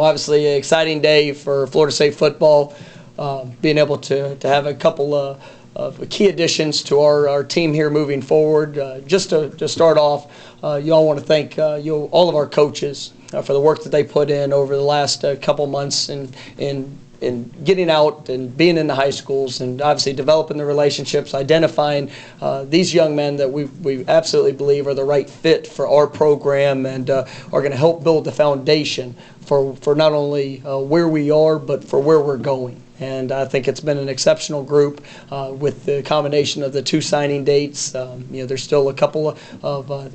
Obviously, an exciting day for Florida State football. Being able to have a couple of key additions to our team here moving forward. Just to start off, you all want to thank all of our coaches for the work that they put in over the last couple months in getting out and being in the high schools and obviously developing the relationships, identifying these young men that we absolutely believe are the right fit for our program and are going to help build the foundation for not only where we are but for where we're going. And I think it's been an exceptional group with the combination of the two signing dates. There's still a couple of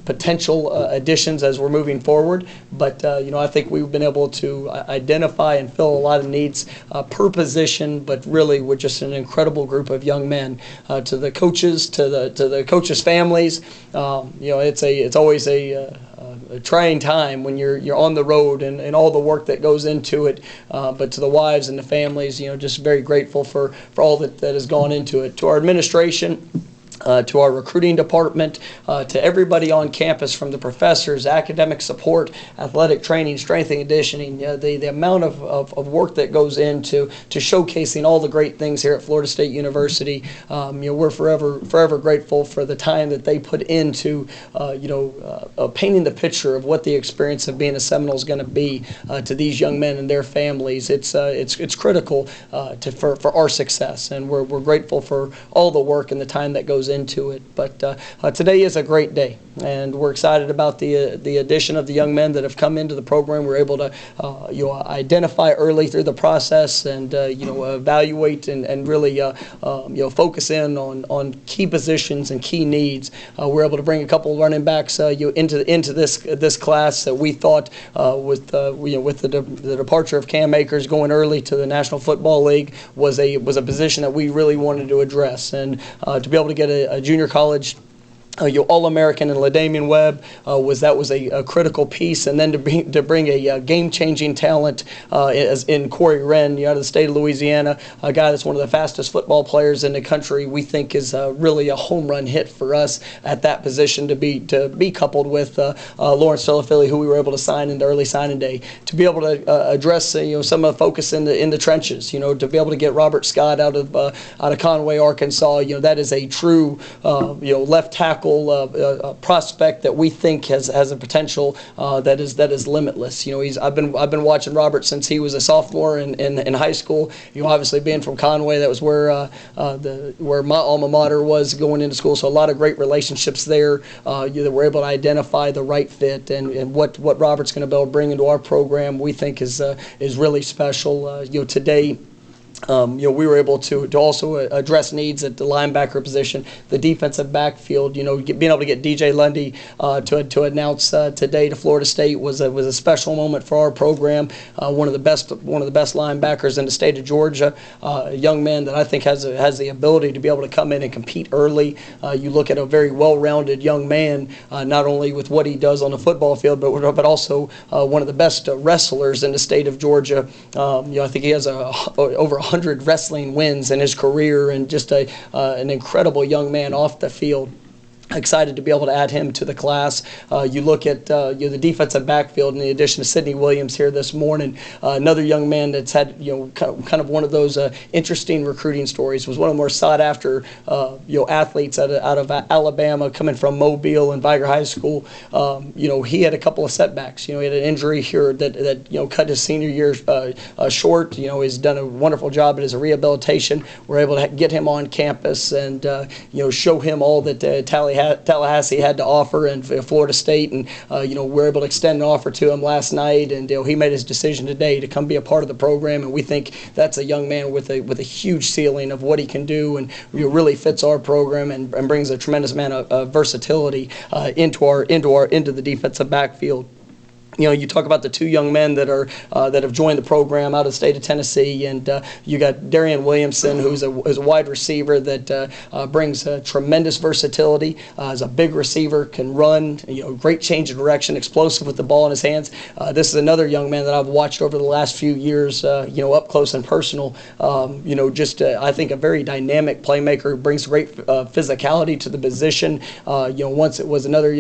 potential additions as we're moving forward, but I think we've been able to identify and fill a lot of needs per position. But really, we're just an incredible group of young men. To the coaches, to the coaches' families, it's always a trying time when you're on the road and all the work that goes into it. But to the wives and the families, just very grateful for all that has gone into it. To our administration, to our recruiting department, to everybody on campus, from the professors, academic support, athletic training, strength and conditioning, the amount of work that goes into showcasing all the great things here at Florida State University. We're forever grateful for the time that they put into painting the picture of what the experience of being a Seminole is going to be to these young men and their families. It's critical for our success, and we're grateful for all the work and the time that goes into it. But today is a great day, and we're excited about the addition of the young men that have come into the program. We're able to identify early through the process and evaluate and really focus in on key positions and key needs. We're able to bring a couple of running backs into this class that we thought with the departure of Cam Akers going early to the National Football League was a position that we really wanted to address, and to be able to get a junior college All-American and LaDamian Webb was a critical piece, and then to bring a game-changing talent as in Corey Wren, out of the state of Louisiana, a guy that's one of the fastest football players in the country. We think is really a home run hit for us at that position to be coupled with Lawrence Filafili, who we were able to sign in the early signing day, to be able to address some of the focus in the trenches. To be able to get Robert Scott out of Conway, Arkansas. That is a true left tackle. Prospect that we think has a potential that is limitless. I've been watching Robert since he was a sophomore in high school. Obviously being from Conway, that was where my alma mater was going into school. So a lot of great relationships there. That we're able to identify the right fit and what Robert's going to be able to bring into our program. We think is really special. Today. We were able to also address needs at the linebacker position, the defensive backfield. Being able to get DJ Lundy to announce today to Florida State was a special moment for our program. One of the best linebackers in the state of Georgia. A young man that I think has the ability to be able to come in and compete early. You look at a very well-rounded young man, not only with what he does on the football field, but also one of the best wrestlers in the state of Georgia. I think he has over 100 wrestling wins in his career, and just an incredible young man off the field. Excited to be able to add him to the class. You look at the defensive backfield in the addition to Sidney Williams here this morning. Another young man that's had kind of one of those interesting recruiting stories. Was one of the more sought after athletes out of Alabama, coming from Mobile and Viger High School. He had a couple of setbacks. He had an injury here that cut his senior year short. He's done a wonderful job at his rehabilitation. We're able to get him on campus and show him all that Tallahassee had to offer, and Florida State, and we're able to extend an offer to him last night, and he made his decision today to come be a part of the program, and we think that's a young man with a huge ceiling of what he can do, and really fits our program and brings a tremendous amount of versatility into the defensive backfield. You talk about the two young men that have joined the program out of the state of Tennessee, and you got Darian Williamson, who's a wide receiver that brings tremendous versatility. Is a big receiver, can run, great change of direction, explosive with the ball in his hands. This is another young man that I've watched over the last few years, up close and personal. I think a very dynamic playmaker, brings great physicality to the position. Once it was another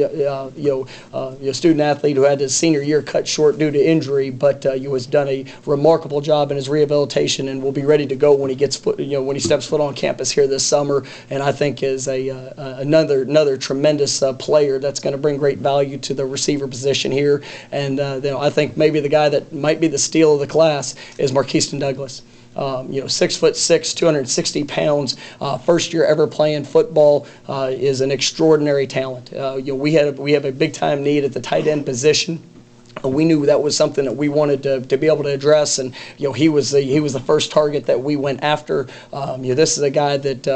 student athlete who had his senior year cut short due to injury, but he has done a remarkable job in his rehabilitation and will be ready to go when he gets when he steps foot on campus here this summer. And I think is another tremendous player that's going to bring great value to the receiver position here. And I think maybe the guy that might be the steal of the class is Marquiston Douglas. 6'6", 260 pounds, first year ever playing football, is an extraordinary talent. We have a big time need at the tight end position. We knew that was something that we wanted to be able to address, and he was the first target that we went after. This is a guy that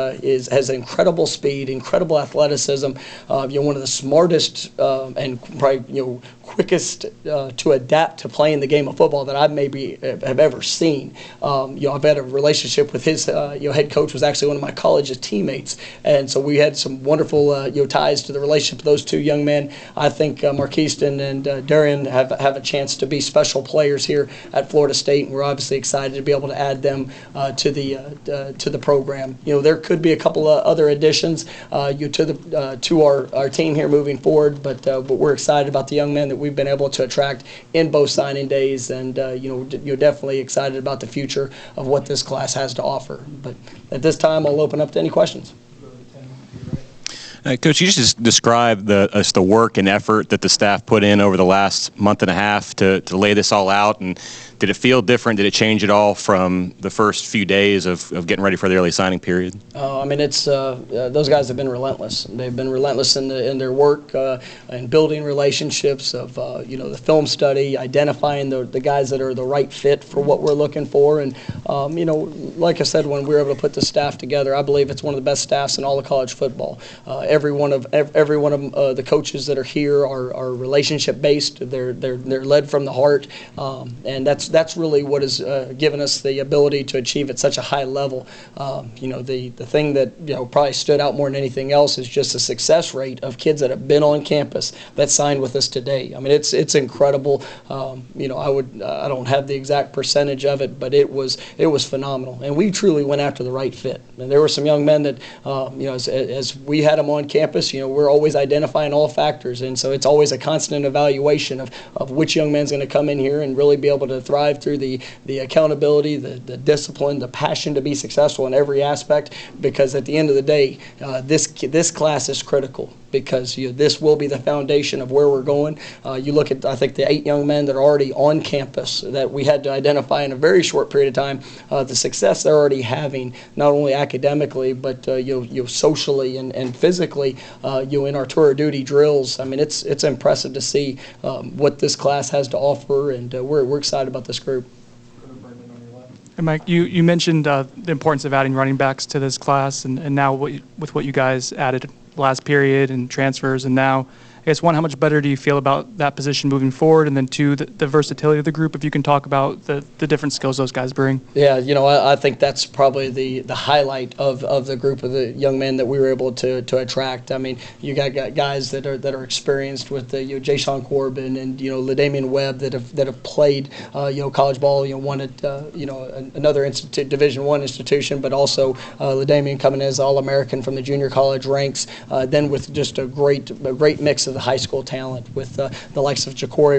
has incredible speed, incredible athleticism. One of the smartest and probably quickest to adapt to playing the game of football that I maybe have ever seen. I've had a relationship with his head coach, was actually one of my college's teammates, and so we had some wonderful ties to the relationship of those two young men. I think Marquiston and Darian have a chance to be special players here at Florida State, and we're obviously excited to be able to add them to the program. There could be a couple of other additions to our team here moving forward, but we're excited about the young men that we've been able to attract in both signing days, and definitely excited about the future of what this class has to offer. But at this time, I'll open up to any questions. Coach, you just described the work and effort that the staff put in over the last month and a half to lay this all out, and did it feel different? Did it change at all from the first few days of getting ready for the early signing period? It's those guys have been relentless. They've been relentless in their work and building relationships of the film study, identifying the guys that are the right fit for what we're looking for, and like I said, when we were able to put the staff together, I believe it's one of the best staffs in all of college football. Every one of the coaches that are here are relationship based. They're led from the heart, and that's really what has given us the ability to achieve at such a high level. The thing that probably stood out more than anything else is just the success rate of kids that have been on campus that signed with us today. It's incredible. I don't have the exact percentage of it, but it was phenomenal, and we truly went after the right fit. And there were some young men that as we had them on campus, we're always identifying all factors, and so it's always a constant evaluation of which young man's going to come in here and really be able to thrive through the accountability, the discipline, the passion to be successful in every aspect, because at the end of the day, this class is critical, because this will be the foundation of where we're going. You look at, I think, the 8 young men that are already on campus that we had to identify in a very short period of time, the success they're already having, not only academically, but socially and physically, in our tour of duty drills. It's impressive to see what this class has to offer, and we're excited about this group. And Mike, you mentioned the importance of adding running backs to this class, and now with what you guys added last period and transfers, and now, I guess, one, how much better do you feel about that position moving forward? And then two, the versatility of the group, if you can talk about the different skills those guys bring. Yeah, I think that's probably the highlight of the group of the young men that we were able to attract. You got guys that are experienced with Jayshon Corbin and LaDamian Webb that have played college ball, one at another Division I institution, but also LaDamian coming as All-American from the junior college ranks. Then with just a great mix of the high school talent with the likes of Corey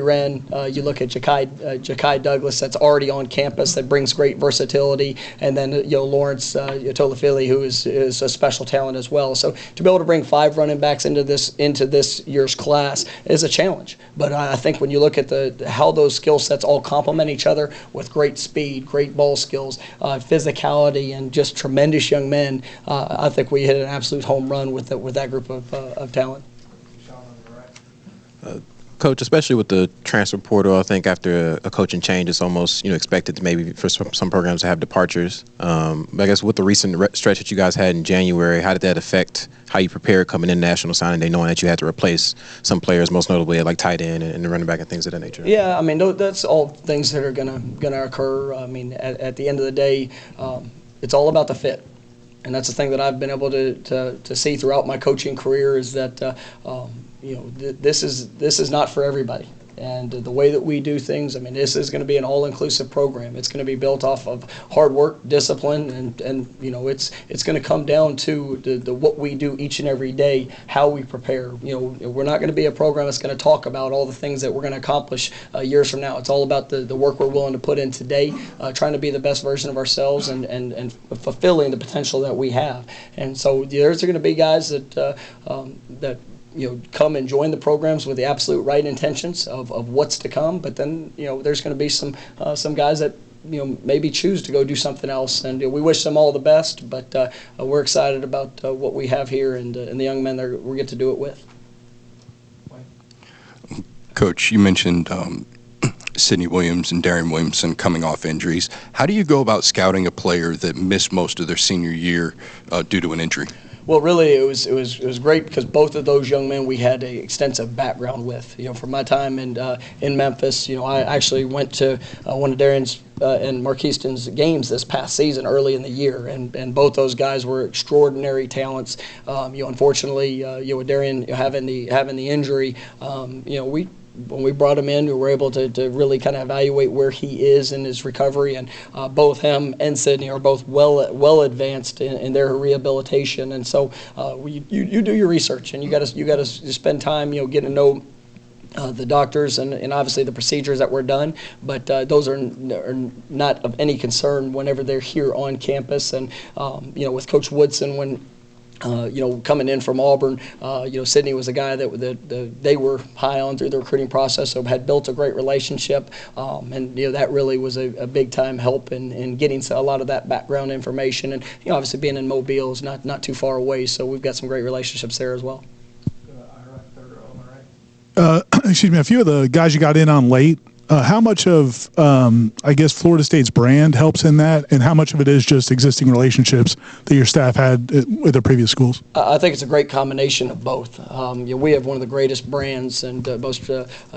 Wren. You look at Ja'Kai Douglas, that's already on campus, that brings great versatility, and then Lawrence Tolafili, who is a special talent as well. So to be able to bring 5 running backs into this year's class is a challenge. But I think when you look at how those skill sets all complement each other with great speed, great ball skills, physicality, and just tremendous young men, I think we hit an absolute home run with that group of talent. Coach, especially with the transfer portal, I think after a coaching change, it's almost expected to maybe for some programs to have departures. But I guess with the recent stretch that you guys had in January, how did that affect how you prepared coming in National Signing Day, knowing that you had to replace some players, most notably like tight end and the running back and things of that nature? Yeah, that's all things that are gonna occur. At the end of the day, it's all about the fit. And that's the thing that I've been able to see throughout my coaching career is that this is not for everybody. And the way that we do things, I mean, this is going to be an all-inclusive program. It's going to be built off of hard work, discipline, and you know, it's going to come down to the what we do each and every day, how we prepare. You know, we're not going to be a program that's going to talk about all the things that we're going to accomplish years from now. It's all about the work we're willing to put in today, trying to be the best version of ourselves and fulfilling the potential that we have. And so there's going to be guys that you know, come and join the programs with the absolute right intentions of what's to come. But then, you know, there's going to be some guys that, you know, maybe choose to go do something else. And we wish them all the best. But we're excited about what we have here and the young men that we get to do it with. Coach, you mentioned Sidney Williams and Darian Williamson coming off injuries. How do you go about scouting a player that missed most of their senior year due to an injury? Well, really, it was great because both of those young men we had an extensive background with. You know, from my time in Memphis, you know, I actually went to one of Darian's and Marquiston's games this past season early in the year, and both those guys were extraordinary talents. You know, unfortunately, you know, with Darian having the injury, you know, when we brought him in, we were able to really kind of evaluate where he is in his recovery, and both him and Sidney are both well advanced in their rehabilitation. And so you do your research, and you got to spend time, you know, getting to know the doctors and obviously the procedures that were done, but those are not of any concern whenever they're here on campus. And you know, with Coach Woodson, when you know, coming in from Auburn, you know, Sidney was a guy that they were high on through the recruiting process, so had built a great relationship, and you know, that really was a big time help in getting a lot of that background information. And you know, obviously being in Mobile is not too far away, so we've got some great relationships there as well. Excuse me, a few of the guys you got in on late, how much of, I guess, Florida State's brand helps in that, and how much of it is just existing relationships that your staff had with their previous schools? I think it's a great combination of both. You know, we have one of the greatest brands and most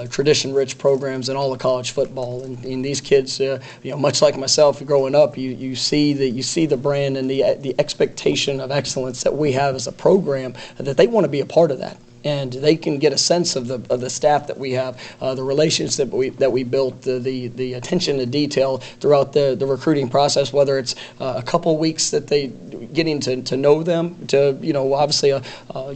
tradition-rich programs in all of college football, and these kids, you know, much like myself, growing up, you see the brand and the expectation of excellence that we have as a program, that they want to be a part of that. And they can get a sense of the staff that we have, the relations that we built, the attention to detail throughout the recruiting process. Whether it's a couple weeks that they getting to know them, to, you know, obviously you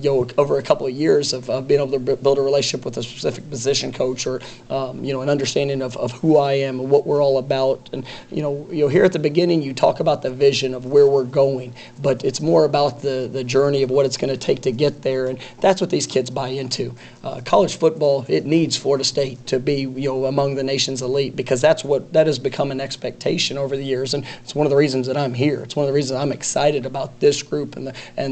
know, over a couple of years of being able to build a relationship with a specific position coach, or you know, an understanding of who I am and what we're all about. And you know, here at the beginning you talk about the vision of where we're going, but it's more about the journey of what it's going to take to get there, and that's what these kids buy into. College football, it needs Florida State to be, you know, among the nation's elite, because that has become an expectation over the years, and it's one of the reasons that I'm here. It's one of the reasons I'm excited about this group and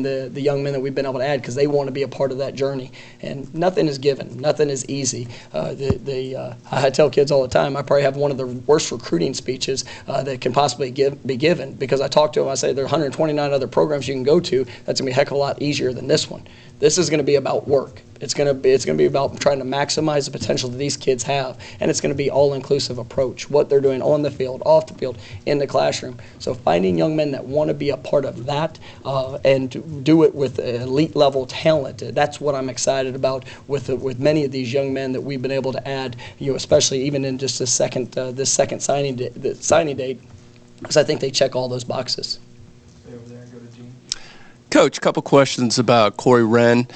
the young men that we've been able to add, because they want to be a part of that journey. And nothing is given, nothing is easy. I tell kids all the time, I probably have one of the worst recruiting speeches that can possibly be given, because I talk to them, I say there are 129 other programs you can go to. That's gonna be a heck of a lot easier than this one. This is going to be about work. It's going to be about trying to maximize the potential that these kids have, and it's going to be all-inclusive approach. What they're doing on the field, off the field, in the classroom. So finding young men that want to be a part of that and do it with elite level talent. That's what I'm excited about with many of these young men that we've been able to add. You know, especially even in just this second signing date, because I think they check all those boxes. Coach, a couple questions about Corey Wren.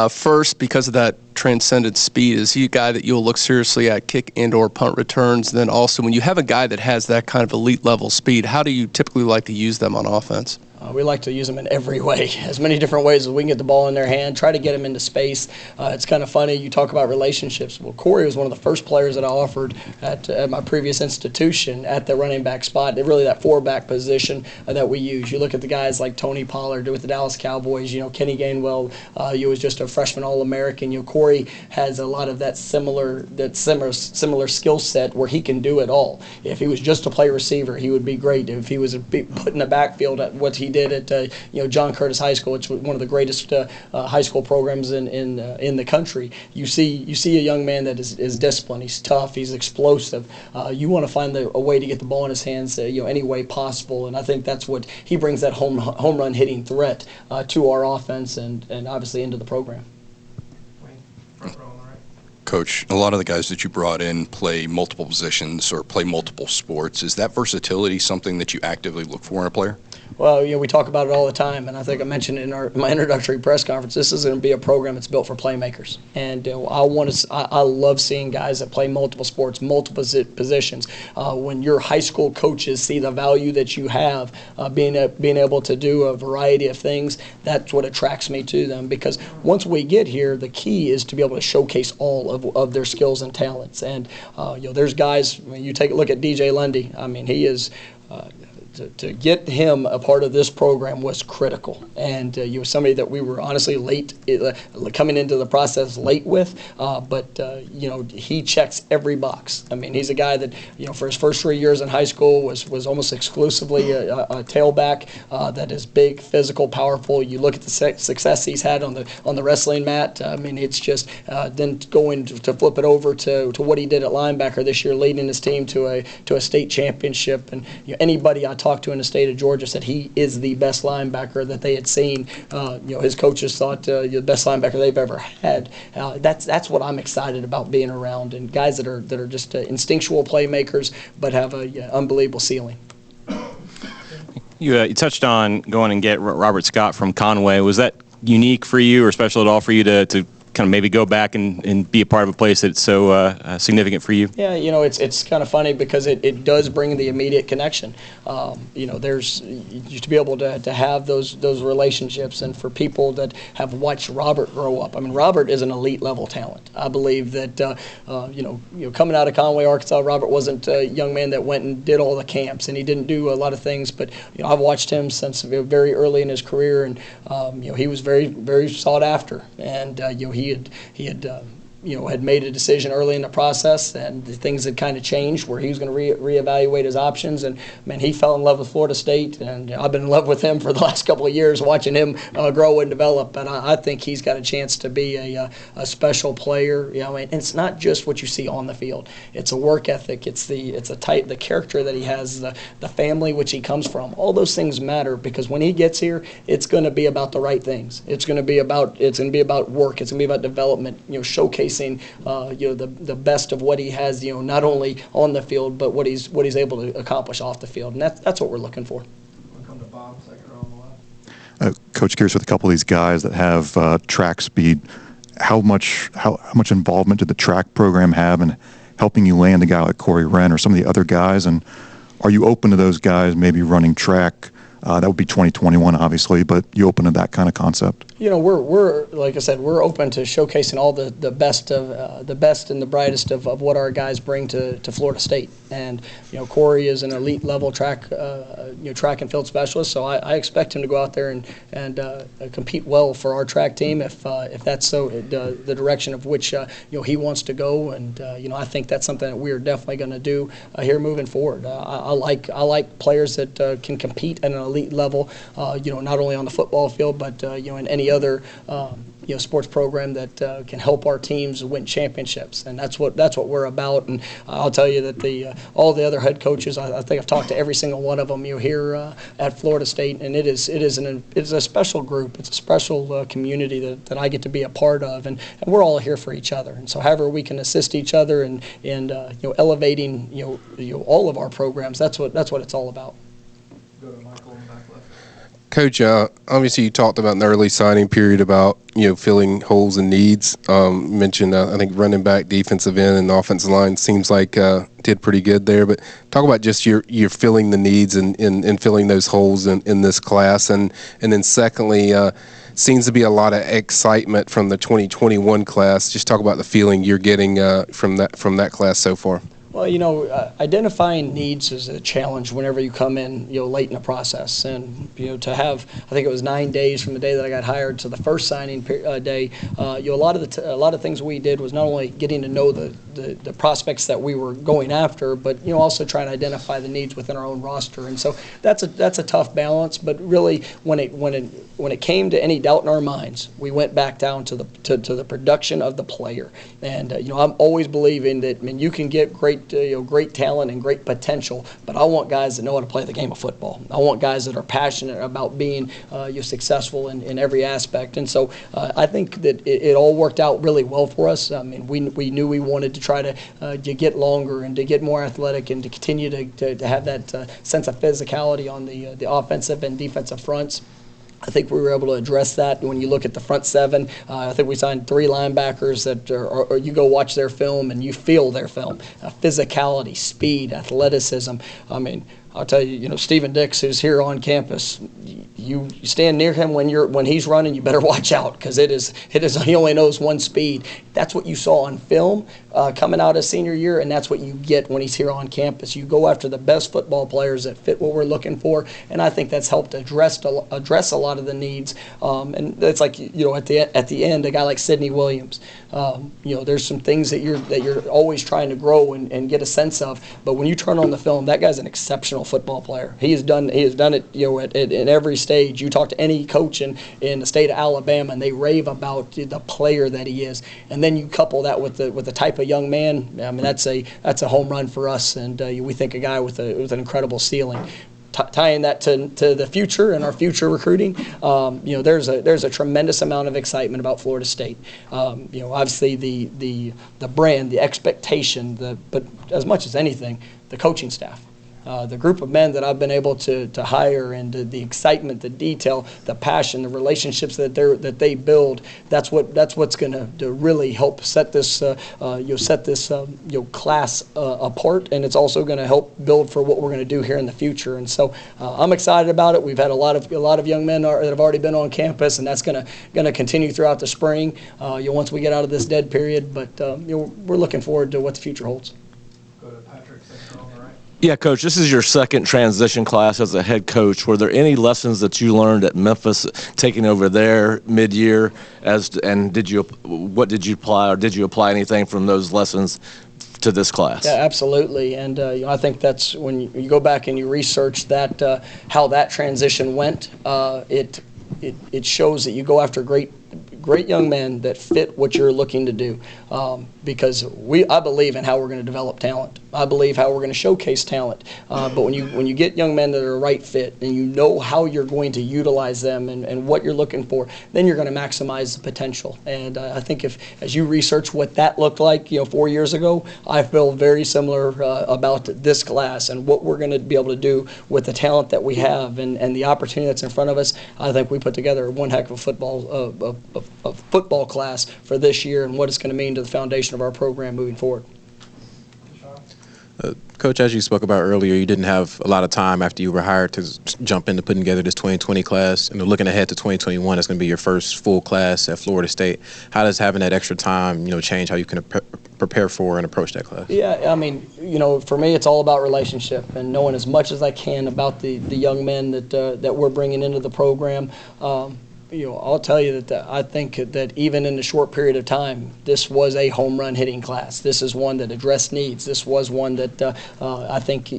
First, because of that transcendent speed, is he a guy that you'll look seriously at kick and/or punt returns? Then also, when you have a guy that has that kind of elite level speed, how do you typically like to use them on offense? We like to use them in every way, as many different ways as we can get the ball in their hand, try to get them into space. It's kind of funny, you talk about relationships. Well, Corey was one of the first players that I offered at my previous institution at the running back spot, really that four-back position that we use. You look at the guys like Tony Pollard with the Dallas Cowboys, you know, Kenny Gainwell, he was just a freshman All-American. You know, Corey has a lot of that similar skill set where he can do it all. If he was just a play receiver, he would be great. If he was put in the backfield at what he did at you know, John Curtis High School, which was one of the greatest high school programs in the country. You see a young man that is disciplined. He's tough. He's explosive. You want to find a way to get the ball in his hands, you know, any way possible. And I think that's what he brings, that home run hitting threat to our offense and obviously into the program. Coach, a lot of the guys that you brought in play multiple positions or play multiple sports. Is that versatility something that you actively look for in a player? Well, we talk about it all the time, and I think I mentioned in my introductory press conference, this is going to be a program that's built for playmakers. And I love seeing guys that play multiple sports, multiple positions. When your high school coaches see the value that you have, being able to do a variety of things, that's what attracts me to them. Because once we get here, the key is to be able to showcase all of their skills and talents. And there's guys. When you take a look at DJ Lundy, I mean, he is. To get him a part of this program was critical, and he was somebody that we were honestly late coming into the process late with, but he checks every box. I mean, he's a guy that for his first 3 years in high school was almost exclusively a tailback that is big, physical, powerful. You look at the success he's had on the wrestling mat. I mean, it's just then going to flip it over to what he did at linebacker this year, leading his team to a state championship. And anybody I talked to in the state of Georgia said he is the best linebacker that they had seen. His coaches thought the best linebacker they've ever had. That's what I'm excited about being around, and guys that are just instinctual playmakers but have an unbelievable ceiling. You touched on going and get Robert Scott from Conway. Was that unique for you or special at all for you to kind of maybe go back and be a part of a place that's so significant for you? Yeah, it's kind of funny because it does bring the immediate connection. There's to be able to have those relationships, and for people that have watched Robert grow up. I mean, Robert is an elite level talent. I believe that coming out of Conway, Arkansas, Robert wasn't a young man that went and did all the camps, and he didn't do a lot of things. But I've watched him since very early in his career, and he was very, very sought after, and he had made a decision early in the process, and things had kind of changed where he was going to reevaluate his options. And man, he fell in love with Florida State, and I've been in love with him for the last couple of years, watching him grow and develop. And I think he's got a chance to be a special player. And it's not just what you see on the field; it's a work ethic. It's the character that he has, the family which he comes from. All those things matter, because when he gets here, it's going to be about the right things. It's going to be about work. It's going to be about development. Showcasing the best of what he has, not only on the field, but what he's able to accomplish off the field, and that's what we're looking for. We'll come to Bob, second row on the left. Coach, curious with a couple of these guys that have track speed, how much involvement did the track program have in helping you land a guy like Corey Wren or some of the other guys, and are you open to those guys maybe running track? That would be 2021, obviously, but you open to that kind of concept? We're like I said, we're open to showcasing all the best and the brightest of what our guys bring to Florida State. And Corey is an elite level track and field specialist, so I expect him to go out there and compete well for our track team if that's the direction of which he wants to go. And I think that's something that we are definitely going to do here moving forward. I like players that can compete at an elite level, not only on the football field, but in any other sports program that can help our teams win championships, and that's what we're about. And I'll tell you that all the other head coaches, I think I've talked to every single one of them here at Florida State, and it's a special group. It's a special community that I get to be a part of, and we're all here for each other. And so however we can assist each other and elevating all of our programs, that's what it's all about. Go to Michael in the back left. Coach, obviously you talked about in the early signing period about filling holes and needs. Mentioned I think running back, defensive end, and offensive line seems like did pretty good there. But talk about just your filling the needs and filling those holes in this class, and then secondly, seems to be a lot of excitement from the 2021 class. Just talk about the feeling you're getting from that class so far. Well, identifying needs is a challenge whenever you come in, late in the process. And, to have, I think it was 9 days from the day that I got hired to the first signing day, a lot of things we did was not only getting to know the prospects that we were going after, but, also trying to identify the needs within our own roster. And so that's a tough balance. But really, when when it came to any doubt in our minds, we went back down to the production of the player. And I'm always believing that, I mean, you can get great great talent and great potential, but I want guys that know how to play the game of football. I want guys that are passionate about being successful in every aspect. And so I think that it all worked out really well for us. I mean, we knew we wanted to try to get longer and to get more athletic and to continue to have that sense of physicality on the offensive and defensive fronts. I think we were able to address that. When you look at the front seven, I think we signed 3 linebackers that or you go watch their film and you feel their film. Physicality, speed, athleticism. I mean, I'll tell you, Stephen Dix, who's here on campus, you stand near him when he's running, you better watch out, because he only knows one speed. That's what you saw on film coming out of senior year, and that's what you get when he's here on campus. You go after the best football players that fit what we're looking for, and I think that's helped address a lot of the needs. And it's like at the end, a guy like Sidney Williams. There's some things that you're always trying to grow and get a sense of, but when you turn on the film, that guy's an exceptional football player. He has done it in every stage. You talk to any coach in the state of Alabama, and they rave about the player that he is. And then you couple that with the type of young man. I mean, that's a home run for us, and we think a guy with an incredible ceiling. Tying that to the future and our future recruiting, there's a tremendous amount of excitement about Florida State. Obviously the brand, the expectation, but as much as anything, the coaching staff. The group of men that I've been able to hire, and the excitement, the detail, the passion, the relationships that they build, that's what's going to really help set this class apart, and it's also going to help build for what we're going to do here in the future. And so I'm excited about it. We've had a lot of young men that have already been on campus, and that's going to continue throughout the spring. Once we get out of this dead period, but we're looking forward to what the future holds. Yeah, Coach, this is your second transition class as a head coach. Were there any lessons that you learned at Memphis taking over there mid-year? And what did you apply, or did you apply anything from those lessons to this class? Yeah, absolutely. And I think that's when you go back and you research that how that transition went. It shows that you go after great young men that fit what you're looking to do, because I believe in how we're going to develop talent. I believe how we're going to showcase talent. But when you get young men that are a right fit, and you know how you're going to utilize them and what you're looking for, then you're going to maximize the potential. And I think as you research what that looked like 4 years ago, I feel very similar about this class and what we're going to be able to do with the talent that we have and the opportunity that's in front of us. I think we put together one heck of a football class for this year, and what it's going to mean to the foundation of our program moving forward. Coach, as you spoke about earlier, you didn't have a lot of time after you were hired to jump into putting together this 2020 class. And looking ahead to 2021, it's going to be your first full class at Florida State. How does having that extra time, change how you can prepare for and approach that class? Yeah, I mean, for me, it's all about relationship and knowing as much as I can about the young men that we're bringing into the program. I'll tell you that I think that even in the short period of time, this was a home run hitting class. This is one that addressed needs. This was one that I think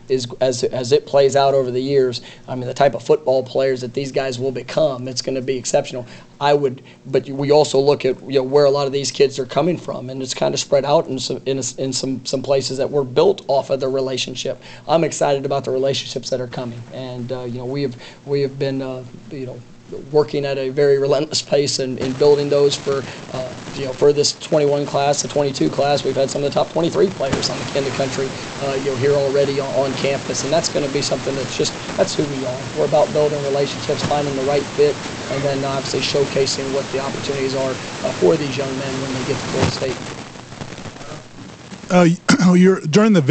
is as it plays out over the years. I mean, the type of football players that these guys will become, it's going to be exceptional. But we also look at where a lot of these kids are coming from, and it's kind of spread out in some places that were built off of the relationship. I'm excited about the relationships that are coming, and we have been working at a very relentless pace in building those for this 21 class, the 22 class. We've had some of the top 23 players in the country here already on campus, and that's going to be something that's who we are. We're about building relationships, finding the right fit, and then obviously showcasing what the opportunities are for these young men when they get to Florida State. During the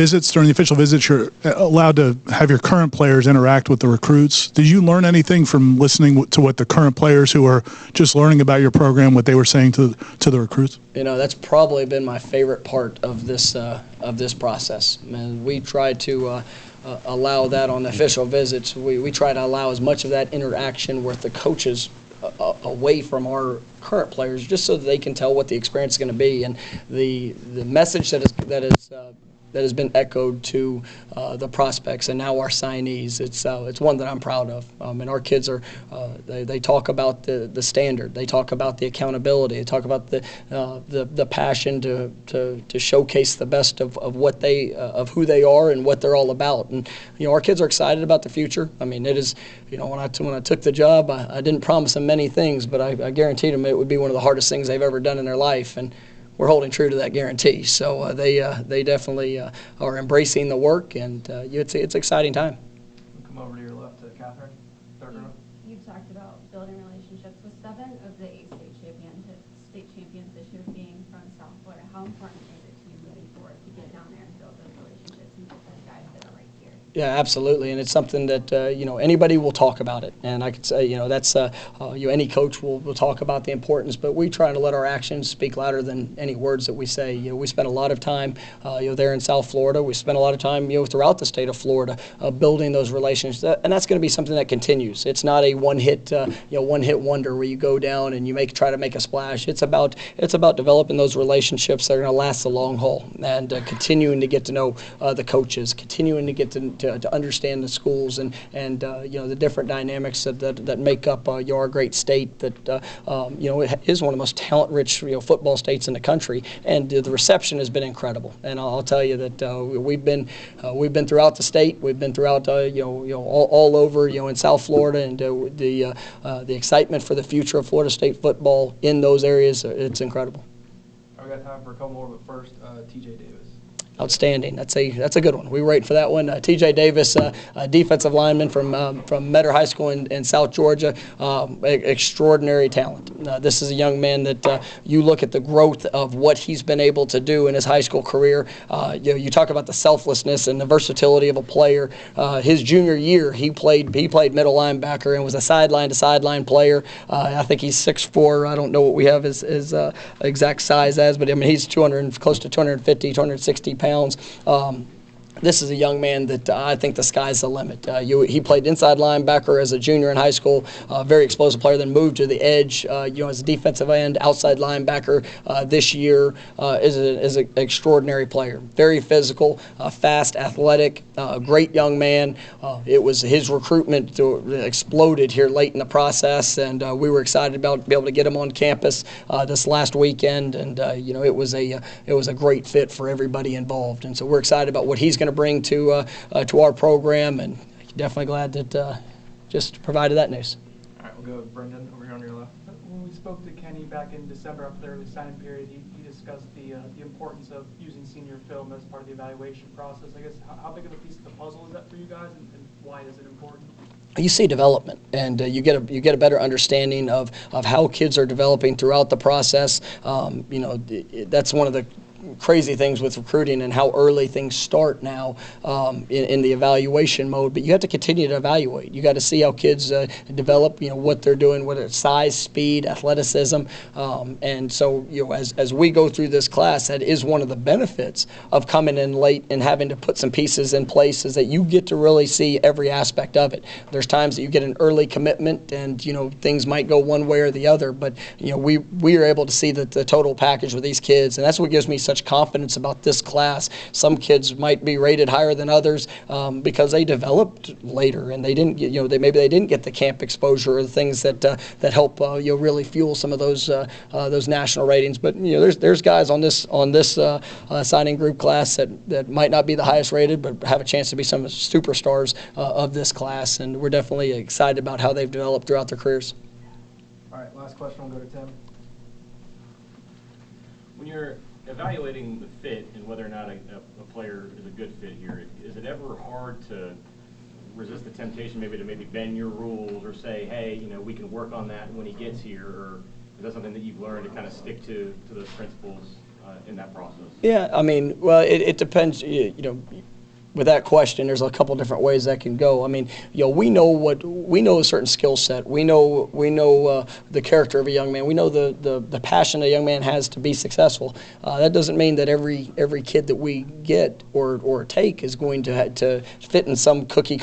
official visits, you're allowed to have your current players interact with the recruits. Did you learn anything from listening to what the current players who are just learning about your program, what they were saying to the recruits? That's probably been my favorite part of this process. And we try to allow that on the official visits. We try to allow as much of that interaction with the coaches away from our current players, just so that they can tell what the experience is going to be. And the message that is that has been echoed to the prospects and now our signees. It's one that I'm proud of. And our kids are they talk about the standard. They talk about the accountability. They talk about the passion to showcase the best of what they of who they are and what they're all about. And our kids are excited about the future. I mean, it is when I took the job, I didn't promise them many things, but I guaranteed them it would be one of the hardest things they've ever done in their life, and we're holding true to that guarantee. So they definitely are embracing the work, and it's an exciting time. We'll come over to your left to Catherine. Third row. You talked about building relationships with 7 of the 8 state champions this year being from South Florida. How important is it to you moving forward to get down there and build those relationships and get those guys that are right here? Yeah, absolutely, and it's something that anybody will talk about it, and I could say that's any coach will talk about the importance, but we try to let our actions speak louder than any words that we say. We spend a lot of time there in South Florida. We spend a lot of time throughout the state of Florida building those relationships, and that's going to be something that continues. It's not a one-hit wonder where you go down and you try to make a splash. It's about developing those relationships that are going to last the long haul, and continuing to get to know the coaches, continuing to get to understand the schools and the different dynamics that make up our great state. That it is one of the most talent-rich football states in the country, and the reception has been incredible. And I'll tell you that we've been throughout the state. We've been throughout all over in South Florida, and the excitement for the future of Florida State football in those areas, it's incredible. I've got time for a couple more, but first, T.J. Davis. Outstanding. That's a good one. We were waiting for that one. T.J. Davis, a defensive lineman from Metter High School in South Georgia, extraordinary talent. This is a young man that you look at the growth of what he's been able to do in his high school career. You talk about the selflessness and the versatility of a player. His junior year, he played middle linebacker and was a sideline-to-sideline player. I think he's 6'4". I don't know what we have his exact size as, but I mean he's close to 250, 260 pounds. This is a young man that I think the sky's the limit. He played inside linebacker as a junior in high school, very explosive player, then moved to the edge, as a defensive end, outside linebacker this year, is an extraordinary player. Very physical, fast, athletic, great young man. It was his recruitment exploded here late in the process, and we were excited about being able to get him on campus this last weekend, and it was a great fit for everybody involved, and so we're excited about what he's going to bring to our program, and definitely glad that just provided that news. All right, we'll go with Brendan over here on your left. When we spoke to Kenny back in December after the early signing period, he discussed the importance of using senior film as part of the evaluation process. I guess how big of a piece of the puzzle is that for you guys, and why is it important? You see development, and you get a better understanding of how kids are developing throughout the process. That's one of the crazy things with recruiting and how early things start now in the evaluation mode, but you have to continue to evaluate. You got to see how kids develop, what they're doing, whether it's size, speed, athleticism, and so as we go through this class, that is one of the benefits of coming in late and having to put some pieces in place, is that you get to really see every aspect of it. There's times that you get an early commitment and things might go one way or the other, but we are able to see the total package with these kids, and that's what gives me such confidence about this class. Some kids might be rated higher than others because they developed later and they didn't get, maybe they didn't get the camp exposure or the things that help really fuel some of those national ratings. But there's guys on this signing group class that might not be the highest rated, but have a chance to be some superstars of this class, and we're definitely excited about how they've developed throughout their careers. All right, last question. We'll go to Tim. When you're evaluating the fit and whether or not a player is a good fit here, is it ever hard to resist the temptation maybe to bend your rules or say, hey, we can work on that when he gets here, or is that something that you've learned to kind of stick to those principles in that process? Yeah, I mean, well, it depends, with that question, there's a couple different ways that can go. I mean, we know a certain skill set. We know the character of a young man. We know the passion a young man has to be successful. That doesn't mean that every kid that we get or take is going to fit in some cookie